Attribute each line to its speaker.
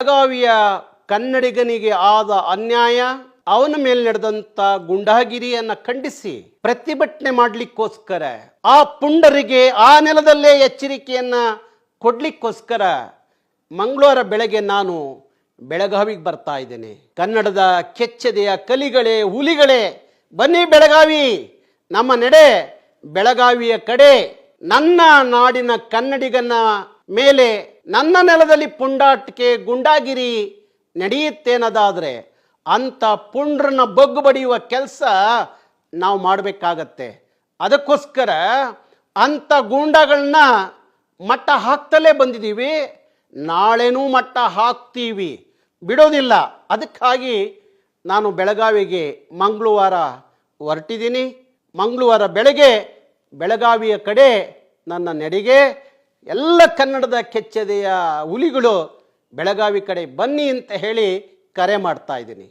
Speaker 1: ಬೆಳಗಾವಿಯ ಕನ್ನಡಿಗನಿಗೆ ಆದ ಅನ್ಯಾಯ, ಅವನ ಮೇಲೆ ನಡೆದಂತ ಗುಂಡಾಗಿರಿಯನ್ನ ಖಂಡಿಸಿ ಪ್ರತಿಭಟನೆ ಮಾಡಲಿಕ್ಕೋಸ್ಕರ, ಆ ಪುಂಡರಿಗೆ ಆ ನೆಲದಲ್ಲೇ ಎಚ್ಚರಿಕೆಯನ್ನ ಕೊಡ್ಲಿಕ್ಕೋಸ್ಕರ ಮಂಗಳವಾರ ಬೆಳಗ್ಗೆ ನಾನು ಬೆಳಗಾವಿಗೆ ಬರ್ತಾ ಇದ್ದೇನೆ. ಕನ್ನಡದ ಕೆಚ್ಚೆದೆಯ ಕಲಿಗಳೇ, ಹುಲಿಗಳೇ, ಬನ್ನಿ ಬೆಳಗಾವಿ, ನಮ್ಮ ನಡೆ ಬೆಳಗಾವಿಯ ಕಡೆ. ನನ್ನ ನಾಡಿನ ಕನ್ನಡಿಗನ ಮೇಲೆ, ನನ್ನ ನೆಲದಲ್ಲಿ ಪುಂಡಾಟಿಕೆ ಗುಂಡಾಗಿರಿ ನಡೆಯುತ್ತೇನದಾದ್ರೆ ಅಂತ ಪುಂಡ್ರನ್ನ ಬಗ್ಗು ಬಡಿಯುವ ಕೆಲಸ ನಾವು ಮಾಡಬೇಕಾಗತ್ತೆ. ಅದಕ್ಕೋಸ್ಕರ ಅಂಥ ಗೂಂಡಾಗಳನ್ನ ಮಟ್ಟ ಹಾಕ್ತಲೇ ಬಂದಿದ್ದೀವಿ, ನಾಳೆನೂ ಮಟ್ಟ ಹಾಕ್ತೀವಿ, ಬಿಡೋದಿಲ್ಲ. ಅದಕ್ಕಾಗಿ ನಾನು ಬೆಳಗಾವಿಗೆ ಮಂಗಳವಾರ ಹೊರಟಿದ್ದೀನಿ. ಮಂಗಳವಾರ ಬೆಳಗ್ಗೆ ಬೆಳಗಾವಿಯ ಕಡೆ ನನ್ನ ನಡೆಗೆ ಎಲ್ಲ ಕನ್ನಡದ ಕೆಚ್ಚೆದೆಯ ಹುಲಿಗಳು ಬೆಳಗಾವಿ ಕಡೆ ಬನ್ನಿ ಅಂತ ಹೇಳಿ ಕರೆ ಮಾಡ್ತಾ ಇದ್ದೀನಿ.